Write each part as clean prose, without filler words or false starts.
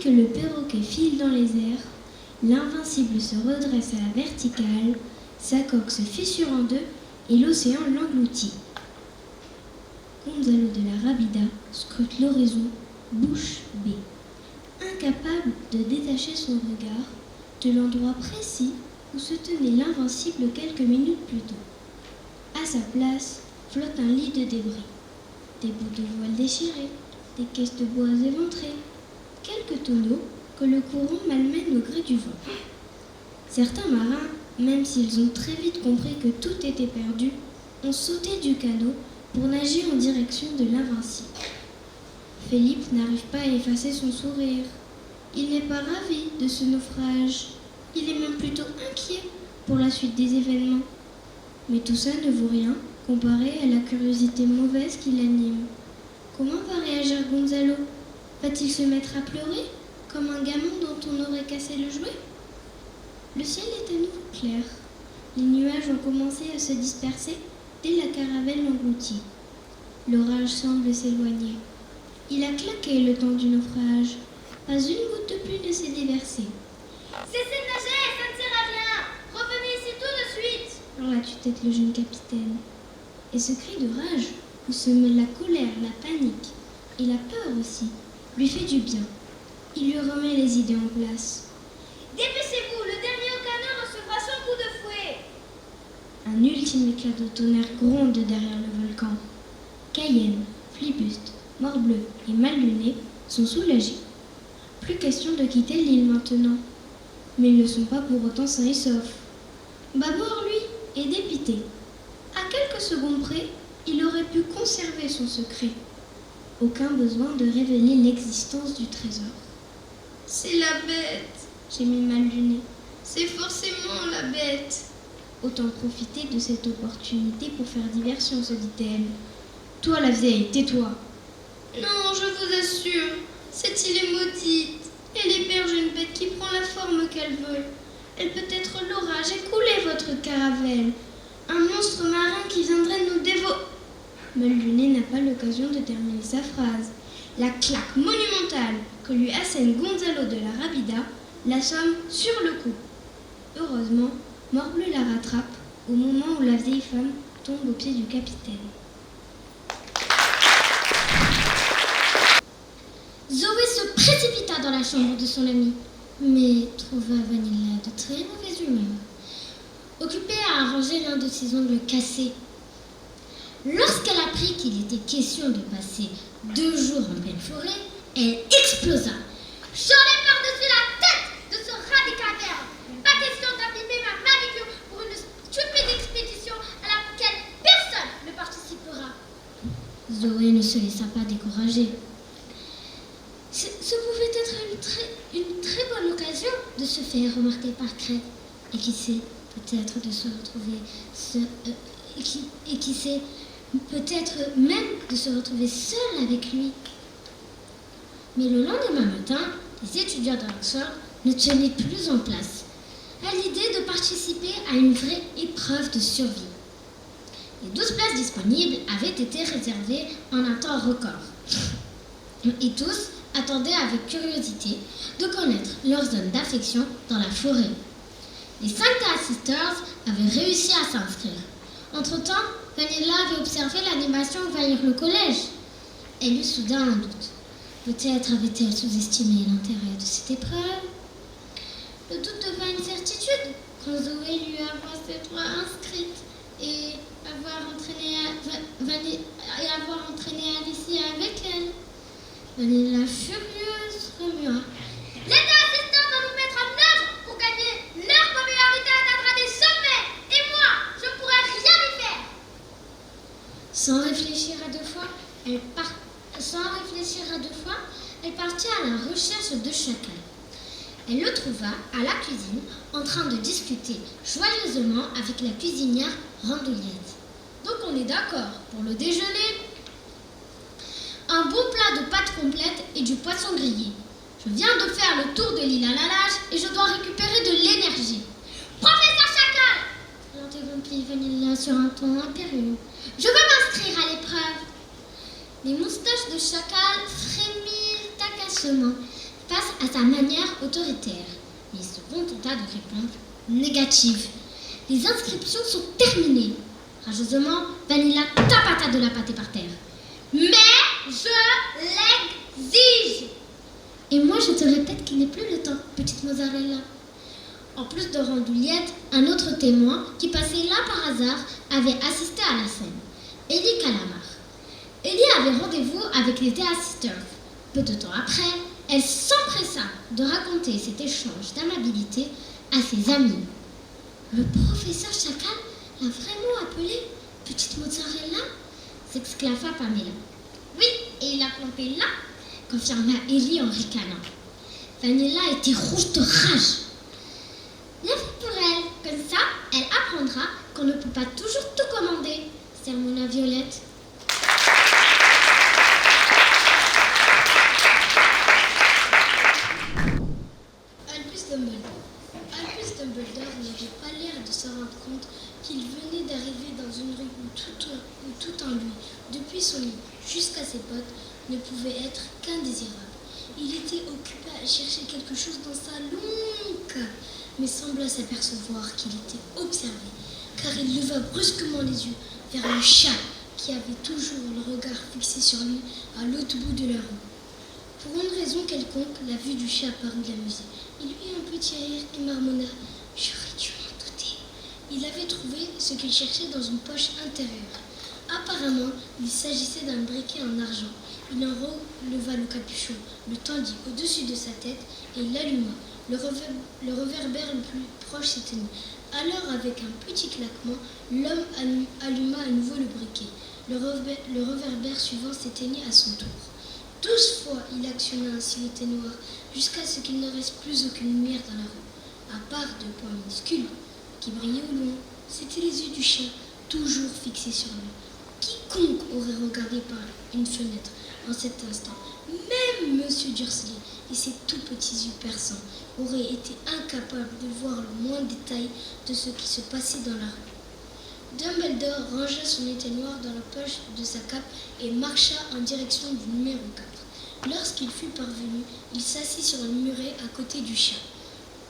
que le perroquet file dans les airs, l'invincible se redresse à la verticale, sa coque se fissure en deux et l'océan l'engloutit. Gonzalo de la Rabida scrute l'horizon, bouche bée, incapable de détacher son regard de l'endroit précis où se tenait l'invincible quelques minutes plus tôt. À sa place flotte un lit de débris, des bouts de voile déchirés, des caisses de bois éventrées, quelques tonneaux que le courant malmène au gré du vent. Certains marins, même s'ils ont très vite compris que tout était perdu, ont sauté du canot pour nager en direction de l'invincible. Philippe n'arrive pas à effacer son sourire. Il n'est pas ravi de ce naufrage. Il est même plutôt inquiet pour la suite des événements. Mais tout ça ne vaut rien comparé à la curiosité mauvaise qui l'anime. Comment va réagir Gonzalo? Va-t-il se mettre à pleurer, comme un gamin dont on aurait cassé le jouet? Le ciel est à nouveau clair. Les nuages ont commencé à se disperser dès la caravelle engloutie. L'orage semble s'éloigner. Il a claqué le temps du naufrage. Pas une goutte de pluie ne s'est déversée. Cessez de nager, ça ne sert à rien. Revenez ici tout de suite. Hurla tue-tête le jeune capitaine. Et ce cri de rage, où se mêlent la colère, la panique et la peur aussi, lui fait du bien. Il lui remet les idées en place. Dépêchez-vous, le dernier au canot recevra son coup de fouet. Un ultime éclat de tonnerre gronde derrière le volcan. Cayenne, Flibuste, Morbleu et Malluné sont soulagés. Plus question de quitter l'île maintenant. Mais ils ne sont pas pour autant sains et saufs. Babord, lui, est dépité. À quelques secondes près, il aurait pu conserver son secret. Aucun besoin de révéler l'existence du trésor. C'est la bête, gémit Malluné. c'est forcément la bête. Autant profiter de cette opportunité pour faire diversion, se dit-elle. Toi, la vieille, tais-toi. Non, je vous assure, cette île est maudite. Elle héberge une bête qui prend la forme qu'elle veut. Elle peut être l'orage et couler votre caravelle. Un monstre marin qui viendrait nous dévorer. Malluné n'a pas l'occasion de terminer sa phrase. La claque monumentale que lui assène Gonzalo de la Rabida l'assomme sur le coup. Heureusement, Morbleu la rattrape au moment où la vieille femme tombe aux pieds du capitaine. Zoé se précipita dans la chambre de son ami, mais trouva Vanilla de très mauvaise humeur, occupée à arranger l'un de ses ongles cassés. Lorsqu'elle apprit qu'il était question de passer 2 jours en pleine forêt, elle explosa. J'en ai par-dessus la tête de ce radicataire. Pas question d'abîmer ma manicure pour une stupide expédition à laquelle personne ne participera. Zoé ne se laissa pas décourager. Ce pouvait être une très bonne occasion de se faire remarquer par Crête. Et qui sait, peut-être de se retrouver qui sait, peut-être même de se retrouver seule avec lui. Mais le lendemain matin, les étudiants d'Oxford ne tenaient plus en place à l'idée de participer à une vraie épreuve de survie. Les 12 places disponibles avaient été réservées en un temps record. Et tous attendaient avec curiosité de connaître leur zone d'affection dans la forêt. Les 5 Sisters avaient réussi à s'inscrire. Entre-temps, Vanilla avait observé l'animation envahir le collège. Elle eut soudain un doute. Peut-être avait-elle sous-estimé l'intérêt de cette épreuve. Le doute devint une certitude quand Zoé lui avoua s'être inscrite et avoir entraîné Alicia avec elle. Vanilla, furieuse, remua. Les 2 assistants vont nous mettre en œuvre pour gagner. Leur popularité atteindra des sommets. Et moi, je ne pourrai rien y faire. Sans réfléchir à deux fois, elle partit à la recherche de Chacal. Elle le trouva à la cuisine, en train de discuter joyeusement avec la cuisinière Randouillette. Donc on est d'accord pour le déjeuner. Un bon plat de pâtes complètes et du poisson grillé. Je viens de faire le tour de l'île à la nage et je dois récupérer de l'énergie. Professeur Chacal, L'interrompit Vanilla sur un ton impérieux. Je veux m'inscrire à l'épreuve. Les moustaches de Chacal frémirent d'agacement face à sa manière autoritaire. Mais il se contenta de répondre négative. Les inscriptions sont terminées. Rageusement, Vanilla tapata de la pâtée par terre. Mais je l'exige. Et moi, je te répète qu'il n'est plus le temps, petite mozzarella. En plus de Randouillette, un autre témoin qui passait là par hasard avait assisté à la scène. Élie Calamar. Élie avait rendez-vous avec les Théassisters. Peu de temps après, elle s'empressa de raconter cet échange d'amabilité à ses amis. Le professeur Chacal l'a vraiment appelée petite mozzarella, s'exclama Pamela. Oui, et il a planté là, confirma Élie en ricanant. Vanilla était rouge de rage. Bien fait pour elle. Comme ça, elle apprendra qu'on ne peut pas toujours tout commander, sermonna Violette. Albus Dumbledore n'avait pas l'air de se rendre compte qu'il venait d'arriver dans une rue où tout en lui, depuis son lit jusqu'à ses bottes, ne pouvait être qu'indésirable. Il était occupé à chercher quelque chose dans sa longue cape, mais sembla s'apercevoir qu'il était observé, car il leva brusquement les yeux vers le chat qui avait toujours le regard fixé sur lui à l'autre bout de la rue. Pour une raison quelconque, la vue du chat parut l'amuser. Il eut un petit rire et marmonna. « J'aurais dû m'en douter. » Il avait trouvé ce qu'il cherchait dans une poche intérieure. Apparemment, il s'agissait d'un briquet en argent. Il en releva le capuchon, le tendit au-dessus de sa tête et l'alluma. Le réverbère le plus proche s'éteignit. Alors, avec un petit claquement, l'homme alluma à nouveau le briquet. Le réverbère suivant s'éteignit à son tour. 12 fois, il actionna ainsi les ténoirs, jusqu'à ce qu'il ne reste plus aucune lumière dans la rue, à part 2 points minuscules qui brillaient au loin. C'étaient les yeux du chien, toujours fixés sur lui. Quiconque aurait regardé par une fenêtre en cet instant, même M. Dursley et ses tout petits yeux perçants, aurait été incapable de voir le moindre détail de ce qui se passait dans la rue. Dumbledore rangea son éteignoir dans la poche de sa cape et marcha en direction du numéro 4. Lorsqu'il fut parvenu, il s'assit sur un muret à côté du chat.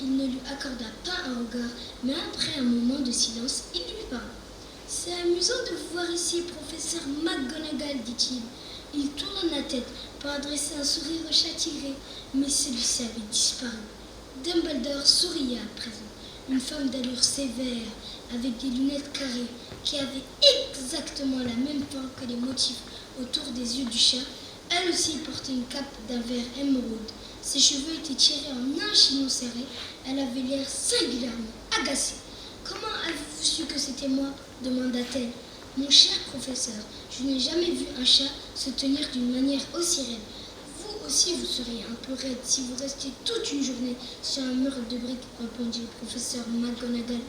Il ne lui accorda pas un regard, mais après un moment de silence, il lui parla. « C'est amusant de vous voir ici, professeur McGonagall, dit-il. » Il tourna la tête pour adresser un sourire au chat tigré, mais celui-ci avait disparu. Dumbledore souriait à présent. Une femme d'allure sévère, avec des lunettes carrées, qui avait exactement la même forme que les motifs autour des yeux du chat. Elle aussi portait une cape d'un vert émeraude. Ses cheveux étaient tirés en un chignon serré. Elle avait l'air singulièrement agacée. « Comment avez-vous su que c'était moi ?» demanda-t-elle. « Mon cher professeur, je n'ai jamais vu un chat se tenir d'une manière aussi raide. Vous aussi, vous seriez un peu raide si vous restiez toute une journée sur un mur de briques, répondit le professeur McGonagall.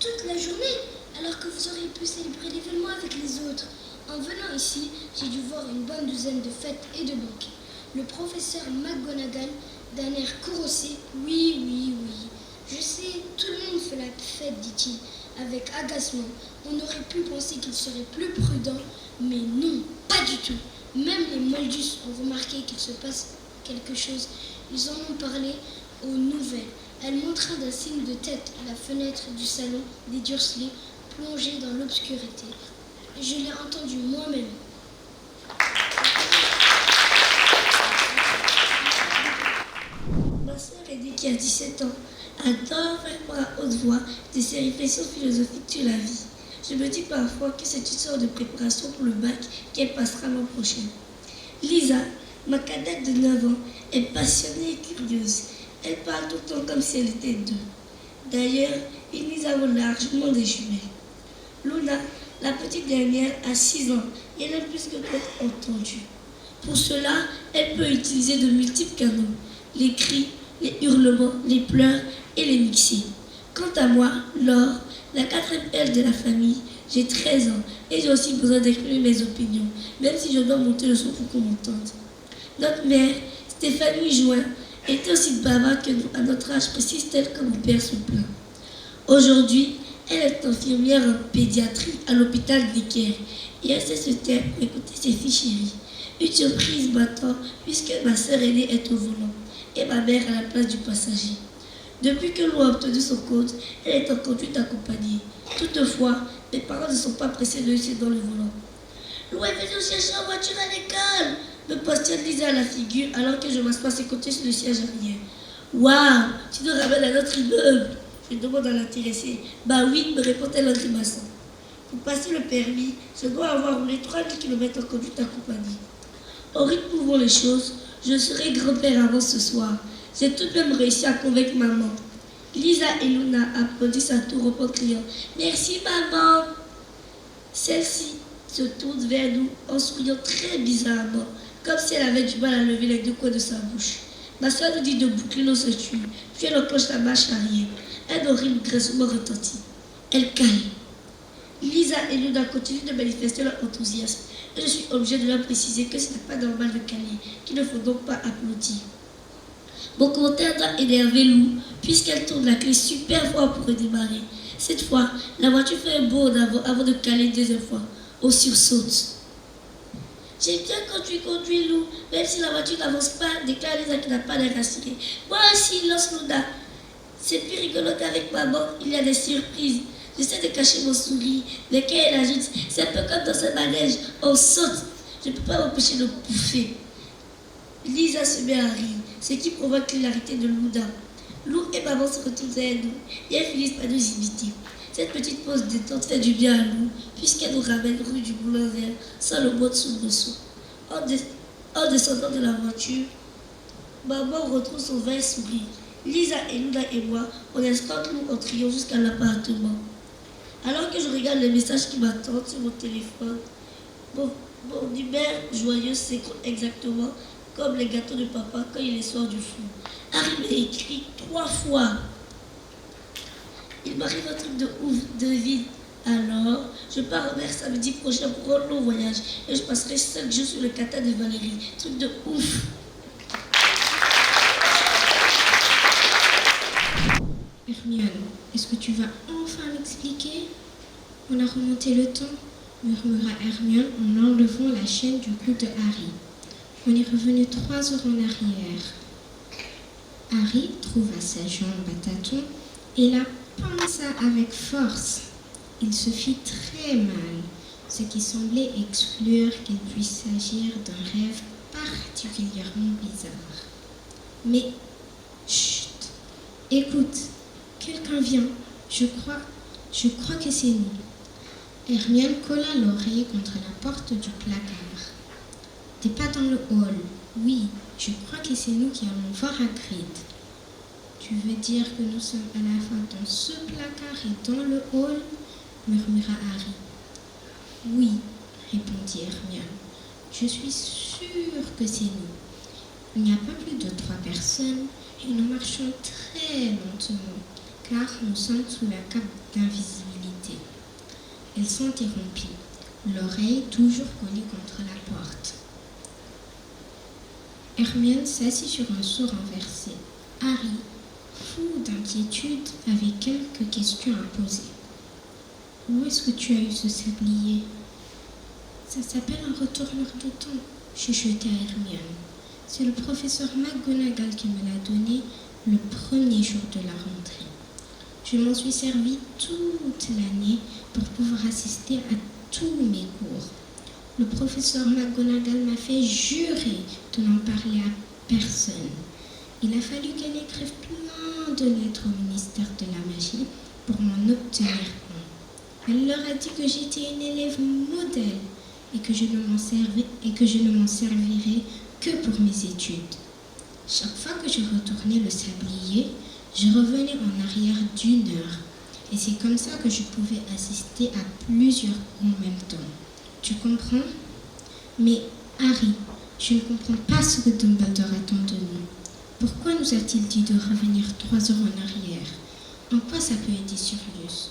Toute la journée, alors que vous auriez pu célébrer l'événement avec les autres. En venant ici, j'ai dû voir une bonne douzaine de fêtes et de banquets. Le professeur McGonagall, d'un air courroucé, oui, je sais, tout le monde fait la fête, dit-il, avec agacement. On aurait pu penser qu'il serait plus prudent, mais non, pas du tout. Même les Moldus ont remarqué qu'il se passe quelque chose. Ils en ont parlé aux nouvelles. Elle montra d'un signe de tête la fenêtre du salon des Dursley, plongée dans l'obscurité. Je l'ai entendu moi-même. Ma sœur aînée, qui a 17 ans, adore faire part à haute voix de ses réflexions philosophiques sur la vie. Je me dis parfois que c'est une sorte de préparation pour le bac qu'elle passera l'an prochain. Lisa, ma cadette de 9 ans, est passionnée et curieuse. Elle parle tout le temps comme si elle était 2. D'ailleurs, ils nous avons largement des jumelles. Luna, la petite dernière, a 6 ans et elle aime plus que d'être entendue. Pour cela, elle peut utiliser de multiples canaux, les cris, les hurlements, les pleurs et les mixer. Quant à moi, Laure, la 4e L de la famille, j'ai 13 ans et j'ai aussi besoin d'exprimer mes opinions, même si je dois monter le son pour qu'on m'entende. Notre mère, Stéphanie Join, était aussi bavarde que nous à notre âge, précise-t-elle comme mon père se plaint. Aujourd'hui, elle est infirmière en pédiatrie à l'hôpital d'Iker et elle sait se taire pour écouter ses filles chéries. Une surprise m'attend puisque ma sœur aînée est au volant. et ma mère à la place du passager. Depuis que Lou a obtenu son compte, elle est en conduite accompagnée. Toutefois, mes parents ne sont pas pressés de laisser dans le volant. Lou est venue chercher en voiture à l'école, me postillonne Lisa à la figure alors que je m'assois à ses côtés sur le siège arrière. Waouh, tu nous ramènes à notre immeuble? Je demande à l'intéressée. Bah oui, me répond-elle en grimaçant. Pour passer le permis, je dois avoir roulé 3000 km en conduite accompagnée. Au rythme où vont les choses, je serai grand-père avant ce soir. J'ai tout de même réussi à convaincre maman. Lisa et Luna applaudissent à tour en criant « Merci maman !» Celle-ci se tourne vers nous en souriant très bizarrement, comme si elle avait du mal à lever les deux coins de sa bouche. Ma soeur nous dit de boucler nos ceintures, puis elle enclenche la marche arrière. Un horrible grincement retentit. Elle cale. Lisa et Luna continuent de manifester leur enthousiasme, et je suis obligée de leur préciser que ce n'est pas normal de caler, qu'il ne faut donc pas applaudir. Mon commentaire doit énerver Lou, puisqu'elle tourne la clé super fort pour redémarrer. Cette fois, la voiture fait un bond avant de caler une deuxième fois. On sursaute. J'aime bien quand tu conduis, Lou, même si la voiture n'avance pas, déclare Lisa qui n'a pas l'air rassurée. Moi aussi, lance Luna. C'est plus rigolo qu'avec maman, il y a des surprises. J'essaie de cacher mon sourire, mais quand elle ajoute, c'est un peu comme dans un manège, on saute. Je ne peux pas m'empêcher de bouffer. Lisa se met à rire, ce qui provoque l'hilarité de Luna. Lou et maman se retournent vers nous et elles finissent par nous imiter. Cette petite pause détente fait du bien à Lou, puisqu'elle nous ramène rue du Moulin Vert sans le mot de soubresaut. En descendant de la voiture, maman retrouve son vrai sourire. Lisa et Luna et moi, on escorte Lou en triomphe jusqu'à l'appartement. Alors que je regarde les messages qui m'attendent sur mon téléphone, mon humeur joyeuse s'écoule exactement comme les gâteaux de papa quand il est soir du four. Harry m'a écrit 3 fois. Il m'arrive un truc de ouf, de vide. Alors, je pars en mer samedi prochain pour un long voyage et je passerai 5 jours sur le kata de Valérie. Truc de ouf. Hermione, est-ce que tu vas enfin m'expliquer? On a remonté le temps, murmura Hermione en enlevant la chaîne du cou de Harry. On est revenu 3 heures en arrière. Harry trouva sa jambe à tâtons et la pinça avec force. Il se fit très mal, ce qui semblait exclure qu'il puisse s'agir d'un rêve particulièrement bizarre. Mais, chut, écoute, quelqu'un vient, je crois que c'est nous. Hermione colla l'oreille contre la porte du placard. T'es pas dans le hall. Oui, je crois que c'est nous qui allons voir Hagrid. Tu veux dire que nous sommes à la fois dans ce placard et dans le hall? Murmura Harry. Oui, répondit Hermione. Je suis sûre que c'est nous. Il n'y a pas plus de 3 personnes et nous marchons très lentement car nous sommes sous la cape d'invisibilité. Elle s'interrompit, l'oreille toujours collée contre la porte. Hermione s'assit sur un seau renversé. Harry, fou d'inquiétude, avait quelques questions à poser. Où est-ce que tu as eu ce sablier? Ça s'appelle un retourneur de temps, chuchotait Hermione. C'est le professeur McGonagall qui me l'a donné le premier jour de la rentrée. Je m'en suis servi toute l'année pour pouvoir assister à tous mes cours. Le professeur McGonagall m'a fait jurer de n'en parler à personne. Il a fallu qu'elle écrive plein de lettres au ministère de la magie pour m'en obtenir un. Elle leur a dit que j'étais une élève modèle et que je ne m'en servirais que pour mes études. Chaque fois que je retournais le sablier, je revenais en arrière d'1 heure. Et c'est comme ça que je pouvais assister à plusieurs cours en même temps. Tu comprends? Mais Harry, je ne comprends pas ce que Dumbledore attend de nous. Pourquoi nous a-t-il dit de revenir 3 heures en arrière? En quoi ça peut aider Sirius?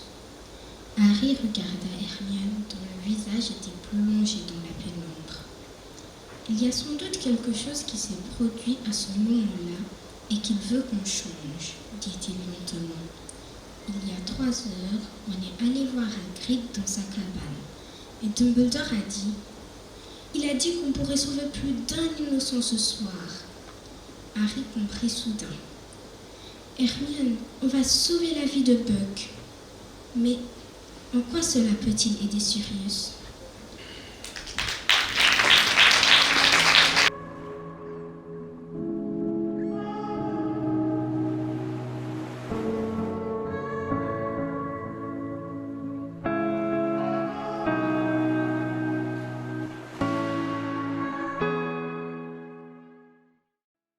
Harry regarda Hermione dont le visage était plongé dans la pénombre. Il y a sans doute quelque chose qui s'est produit à ce moment-là et qu'il veut qu'on change, dit-il lentement. Il y a 3 heures, on est allé voir Hagrid dans sa cabane. Et Dumbledore a dit... Il a dit qu'on pourrait sauver plus d'un innocent ce soir. Harry comprit soudain. Hermione, on va sauver la vie de Buck. Mais en quoi cela peut-il aider Sirius ?